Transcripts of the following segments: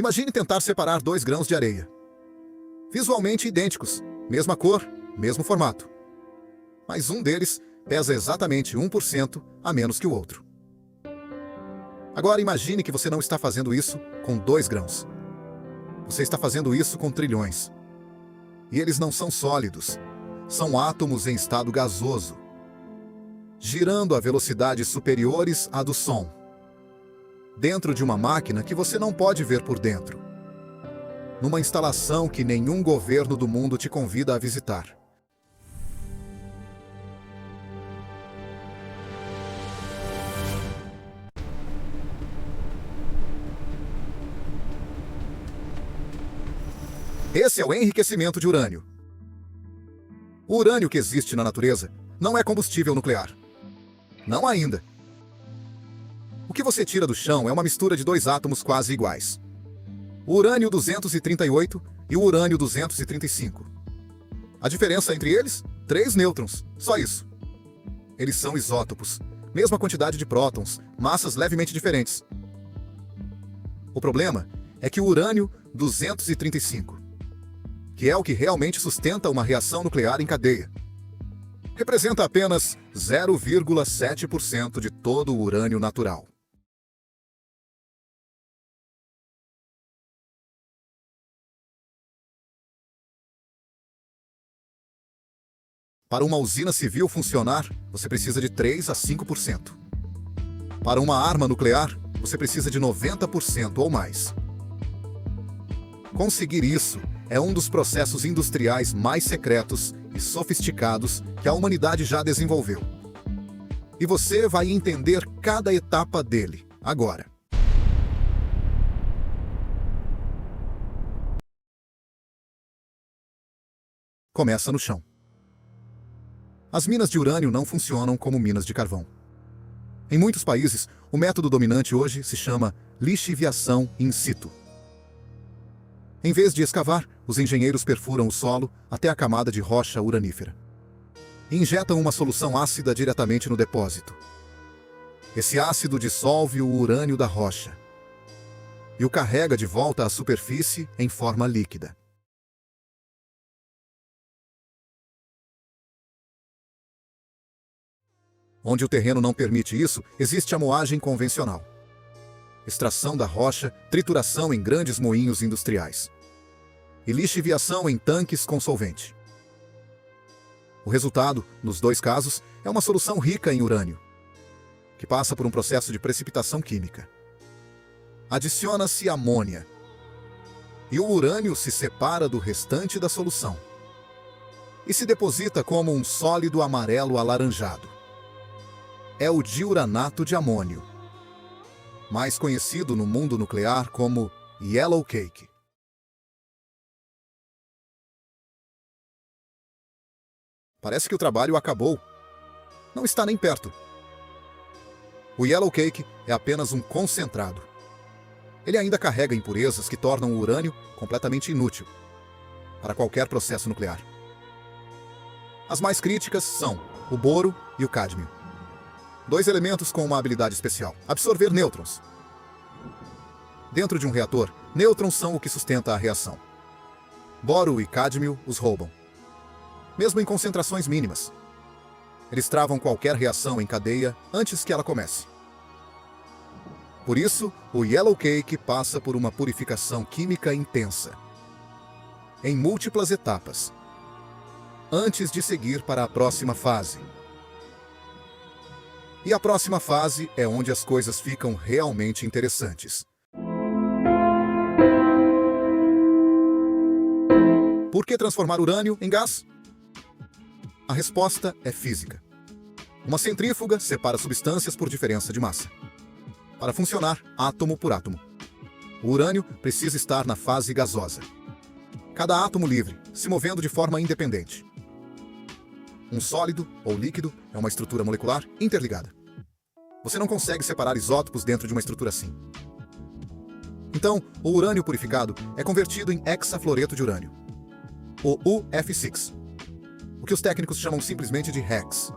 Imagine tentar separar 2 grãos de areia. Visualmente idênticos, mesma cor, mesmo formato. Mas um deles pesa exatamente 1% a menos que o outro. Agora imagine que você não está fazendo isso com 2 grãos. Você está fazendo isso com trilhões. E eles não são sólidos. São átomos em estado gasoso, girando a velocidades superiores à do som, dentro de uma máquina que você não pode ver por dentro, numa instalação que nenhum governo do mundo te convida a visitar. Esse é o enriquecimento de urânio. O urânio que existe na natureza não é combustível nuclear. Não ainda. O que você tira do chão é uma mistura de 2 átomos quase iguais. O urânio-238 e o urânio-235. A diferença entre eles? 3 nêutrons. Só isso. Eles são isótopos. Mesma quantidade de prótons, massas levemente diferentes. O problema é que o urânio-235, que é o que realmente sustenta uma reação nuclear em cadeia, representa apenas 0,7% de todo o urânio natural. Para uma usina civil funcionar, você precisa de 3 a 5%. Para uma arma nuclear, você precisa de 90% ou mais. Conseguir isso é um dos processos industriais mais secretos e sofisticados que a humanidade já desenvolveu. E você vai entender cada etapa dele agora. Começa no chão. As minas de urânio não funcionam como minas de carvão. Em muitos países, o método dominante hoje se chama lixiviação in situ. Em vez de escavar, os engenheiros perfuram o solo até a camada de rocha uranífera e injetam uma solução ácida diretamente no depósito. Esse ácido dissolve o urânio da rocha e o carrega de volta à superfície em forma líquida. Onde o terreno não permite isso, existe a moagem convencional. Extração da rocha, trituração em grandes moinhos industriais e lixiviação em tanques com solvente. O resultado, nos 2 casos, é uma solução rica em urânio, que passa por um processo de precipitação química. Adiciona-se amônia, e o urânio se separa do restante da solução e se deposita como um sólido amarelo alaranjado. É o diuranato de amônio, mais conhecido no mundo nuclear como Yellow Cake. Parece que o trabalho acabou. Não está nem perto. O Yellow Cake é apenas um concentrado. Ele ainda carrega impurezas que tornam o urânio completamente inútil para qualquer processo nuclear. As mais críticas são o boro e o cádmio. 2 elementos com uma habilidade especial: absorver nêutrons. Dentro de um reator, nêutrons são o que sustenta a reação. Boro e cádmio os roubam, mesmo em concentrações mínimas. Eles travam qualquer reação em cadeia antes que ela comece. Por isso, o Yellow Cake passa por uma purificação química intensa, em múltiplas etapas, antes de seguir para a próxima fase. E a próxima fase é onde as coisas ficam realmente interessantes. Por que transformar urânio em gás? A resposta é física. Uma centrífuga separa substâncias por diferença de massa. Para funcionar, átomo por átomo, o urânio precisa estar na fase gasosa. Cada átomo livre, se movendo de forma independente. Um sólido ou líquido é uma estrutura molecular interligada. Você não consegue separar isótopos dentro de uma estrutura assim. Então, o urânio purificado é convertido em hexafluoreto de urânio, o UF6, o que os técnicos chamam simplesmente de hex.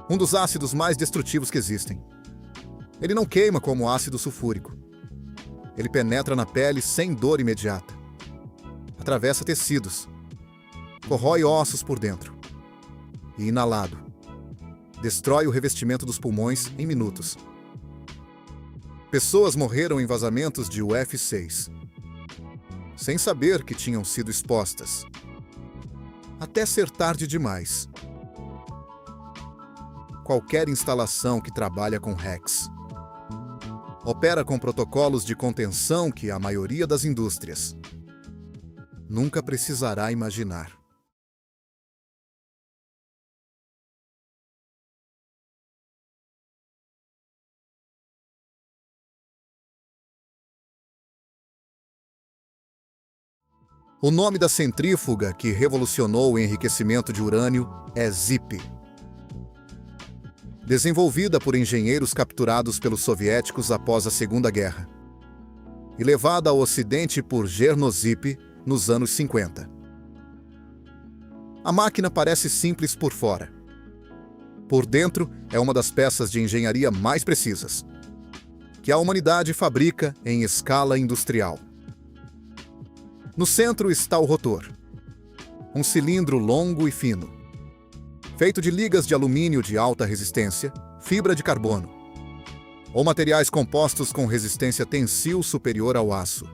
Um dos ácidos mais destrutivos que existem. Ele não queima como ácido sulfúrico. Ele penetra na pele sem dor imediata. Atravessa tecidos. Corrói ossos por dentro. E inalado, destrói o revestimento dos pulmões em minutos. Pessoas morreram em vazamentos de UF6, sem saber que tinham sido expostas, até ser tarde demais. Qualquer instalação que trabalha com REX opera com protocolos de contenção que a maioria das indústrias nunca precisará imaginar. O nome da centrífuga que revolucionou o enriquecimento de urânio é ZIP. Desenvolvida por engenheiros capturados pelos soviéticos após a Segunda Guerra e levada ao Ocidente por Chernozip nos anos 50. A máquina parece simples por fora. Por dentro, é uma das peças de engenharia mais precisas que a humanidade fabrica em escala industrial. No centro está o rotor, um cilindro longo e fino, feito de ligas de alumínio de alta resistência, fibra de carbono, ou materiais compostos com resistência tensil superior ao aço.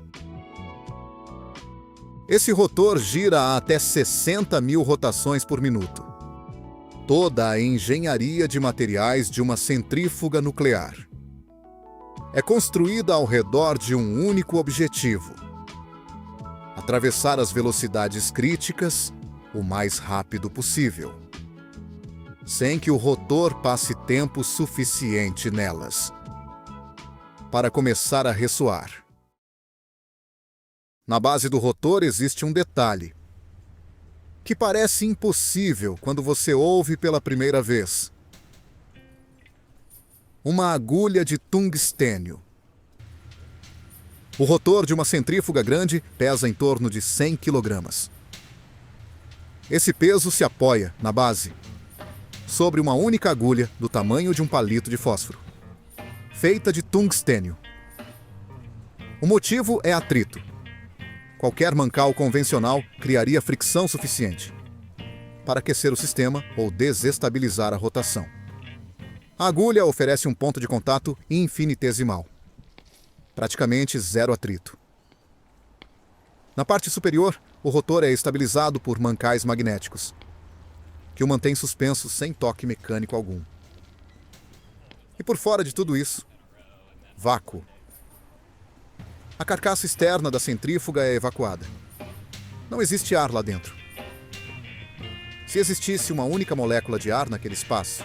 Esse rotor gira a até 60.000 rotações por minuto. Toda a engenharia de materiais de uma centrífuga nuclear é construída ao redor de um único objetivo: atravessar as velocidades críticas o mais rápido possível, sem que o rotor passe tempo suficiente nelas para começar a ressoar. Na base do rotor existe um detalhe que parece impossível quando você ouve pela primeira vez: uma agulha de tungstênio. O rotor de uma centrífuga grande pesa em torno de 100 kg. Esse peso se apoia, na base, sobre uma única agulha do tamanho de um palito de fósforo, feita de tungstênio. O motivo é atrito. Qualquer mancal convencional criaria fricção suficiente para aquecer o sistema ou desestabilizar a rotação. A agulha oferece um ponto de contato infinitesimal, praticamente zero atrito. Na parte superior, o rotor é estabilizado por mancais magnéticos, que o mantém suspenso sem toque mecânico algum. E por fora de tudo isso, vácuo. A carcaça externa da centrífuga é evacuada. Não existe ar lá dentro. Se existisse uma única molécula de ar naquele espaço,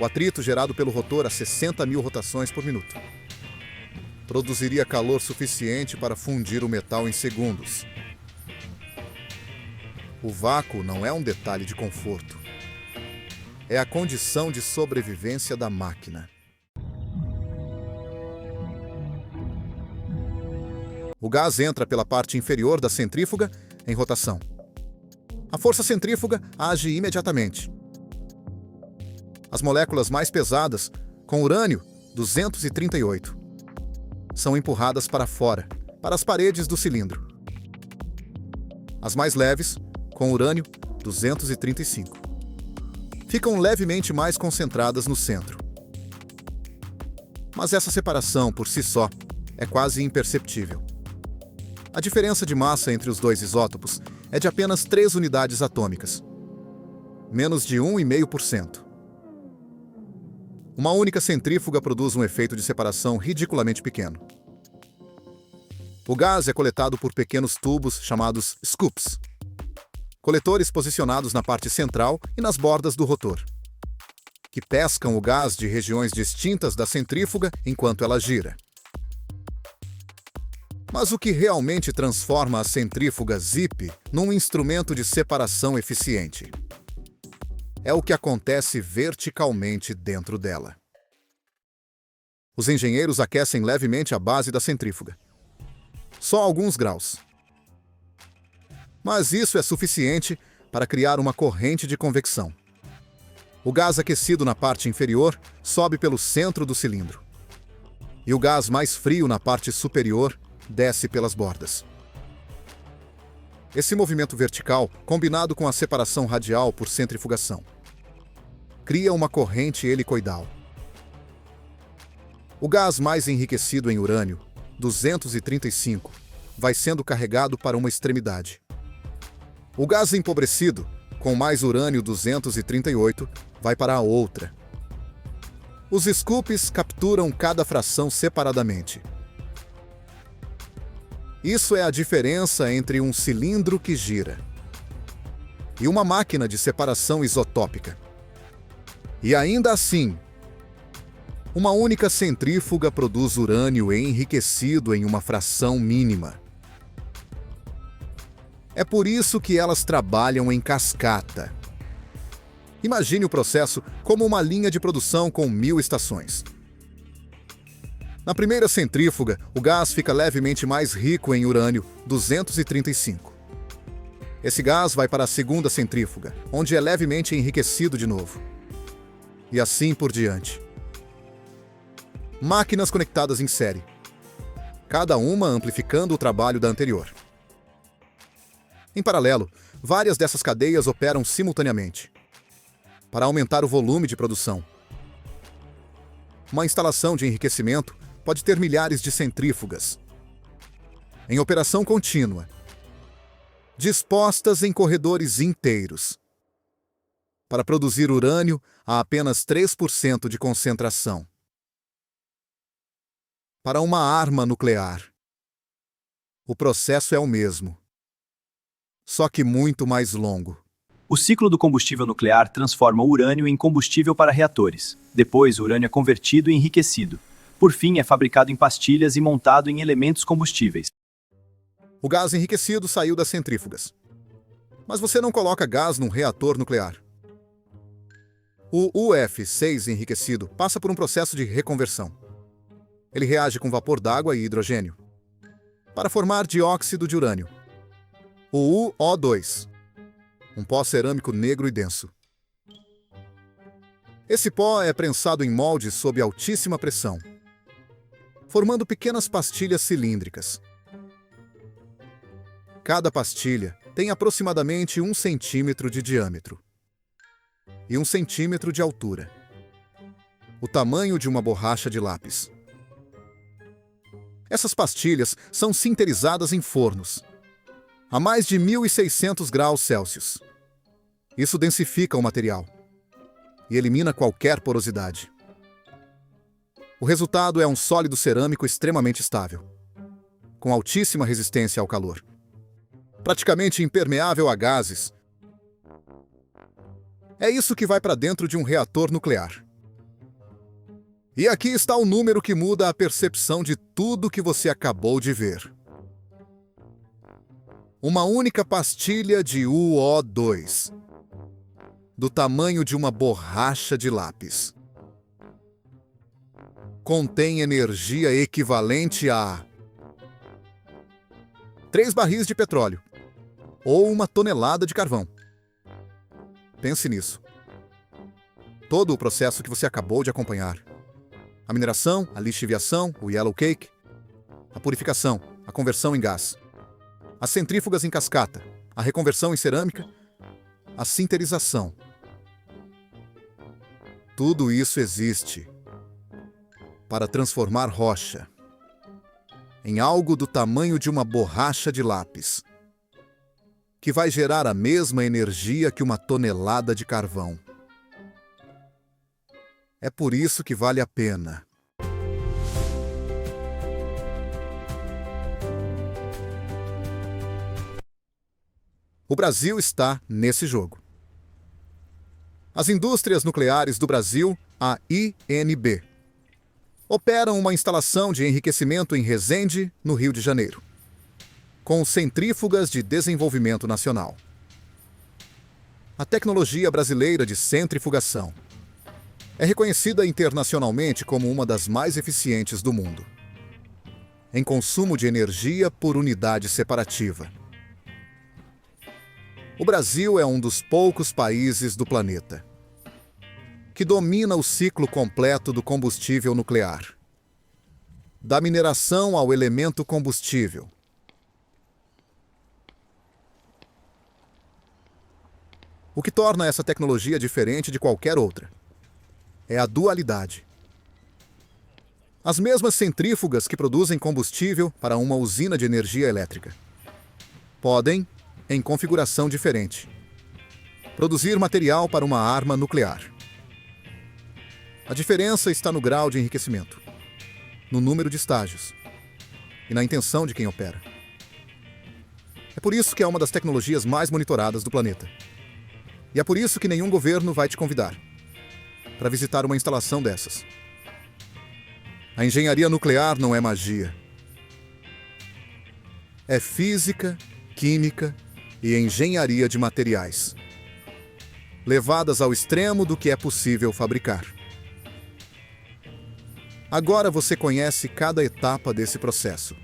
o atrito gerado pelo rotor a 60.000 rotações por minuto produziria calor suficiente para fundir o metal em segundos. O vácuo não é um detalhe de conforto. É a condição de sobrevivência da máquina. O gás entra pela parte inferior da centrífuga em rotação. A força centrífuga age imediatamente. As moléculas mais pesadas, com urânio 238, são empurradas para fora, para as paredes do cilindro. As mais leves, com urânio 235, ficam levemente mais concentradas no centro. Mas essa separação, por si só, é quase imperceptível. A diferença de massa entre os dois isótopos é de apenas 3 unidades atômicas, menos de 1,5%. Uma única centrífuga produz um efeito de separação ridiculamente pequeno. O gás é coletado por pequenos tubos chamados scoops, coletores posicionados na parte central e nas bordas do rotor, que pescam o gás de regiões distintas da centrífuga enquanto ela gira. Mas o que realmente transforma a centrífuga ZIP num instrumento de separação eficiente é o que acontece verticalmente dentro dela. Os engenheiros aquecem levemente a base da centrífuga. Só alguns graus. Mas isso é suficiente para criar uma corrente de convecção. O gás aquecido na parte inferior sobe pelo centro do cilindro, e o gás mais frio na parte superior desce pelas bordas. Esse movimento vertical, combinado com a separação radial por centrifugação, cria uma corrente helicoidal. O gás mais enriquecido em urânio, 235, vai sendo carregado para uma extremidade. O gás empobrecido, com mais urânio 238, vai para a outra. Os scoops capturam cada fração separadamente. Isso é a diferença entre um cilindro que gira e uma máquina de separação isotópica. E ainda assim, uma única centrífuga produz urânio enriquecido em uma fração mínima. É por isso que elas trabalham em cascata. Imagine o processo como uma linha de produção com 1000 estações. Na primeira centrífuga, o gás fica levemente mais rico em urânio, 235. Esse gás vai para a segunda centrífuga, onde é levemente enriquecido de novo. E assim por diante. Máquinas conectadas em série, cada uma amplificando o trabalho da anterior. Em paralelo, várias dessas cadeias operam simultaneamente, para aumentar o volume de produção. Uma instalação de enriquecimento pode ter milhares de centrífugas, em operação contínua, dispostas em corredores inteiros, para produzir urânio a apenas 3% de concentração. Para uma arma nuclear, o processo é o mesmo, só que muito mais longo. O ciclo do combustível nuclear transforma o urânio em combustível para reatores. Depois, o urânio é convertido e enriquecido. Por fim, é fabricado em pastilhas e montado em elementos combustíveis. O gás enriquecido saiu das centrífugas. Mas você não coloca gás num reator nuclear. O UF6 enriquecido passa por um processo de reconversão. Ele reage com vapor d'água e hidrogênio para formar dióxido de urânio, o UO2, um pó cerâmico negro e denso. Esse pó é prensado em moldes sob altíssima pressão, formando pequenas pastilhas cilíndricas. Cada pastilha tem aproximadamente 1 centímetro de diâmetro e 1 centímetro de altura, o tamanho de uma borracha de lápis. Essas pastilhas são sinterizadas em fornos, a mais de 1600 graus Celsius. Isso densifica o material e elimina qualquer porosidade. O resultado é um sólido cerâmico extremamente estável, com altíssima resistência ao calor, praticamente impermeável a gases. É isso que vai para dentro de um reator nuclear. E aqui está o número que muda a percepção de tudo que você acabou de ver. Uma única pastilha de UO2, do tamanho de uma borracha de lápis, contém energia equivalente a 3 barris de petróleo ou 1 tonelada de carvão. Pense nisso. Todo o processo que você acabou de acompanhar. A mineração, a lixiviação, o yellow cake, a purificação, a conversão em gás, as centrífugas em cascata, a reconversão em cerâmica, a sinterização. Tudo isso existe para transformar rocha em algo do tamanho de uma borracha de lápis, que vai gerar a mesma energia que 1 tonelada de carvão. É por isso que vale a pena. O Brasil está nesse jogo. As indústrias nucleares do Brasil, a INB, operam uma instalação de enriquecimento em Resende, no Rio de Janeiro, com centrífugas de desenvolvimento nacional. A tecnologia brasileira de centrifugação é reconhecida internacionalmente como uma das mais eficientes do mundo, em consumo de energia por unidade separativa. O Brasil é um dos poucos países do planeta que domina o ciclo completo do combustível nuclear. Da mineração ao elemento combustível. O que torna essa tecnologia diferente de qualquer outra é a dualidade. As mesmas centrífugas que produzem combustível para uma usina de energia elétrica podem, em configuração diferente, produzir material para uma arma nuclear. A diferença está no grau de enriquecimento, no número de estágios e na intenção de quem opera. É por isso que é uma das tecnologias mais monitoradas do planeta. E é por isso que nenhum governo vai te convidar para visitar uma instalação dessas. A engenharia nuclear não é magia. É física, química e engenharia de materiais, levadas ao extremo do que é possível fabricar. Agora você conhece cada etapa desse processo.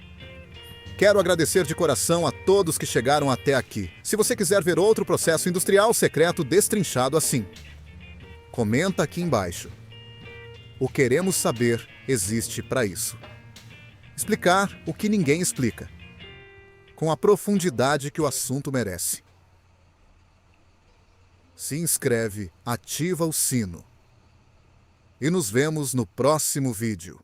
Quero agradecer de coração a todos que chegaram até aqui. Se você quiser ver outro processo industrial secreto destrinchado assim, comenta aqui embaixo. O Queremos Saber existe para isso. Explicar o que ninguém explica, com a profundidade que o assunto merece. Se inscreve, ativa o sino. E nos vemos no próximo vídeo.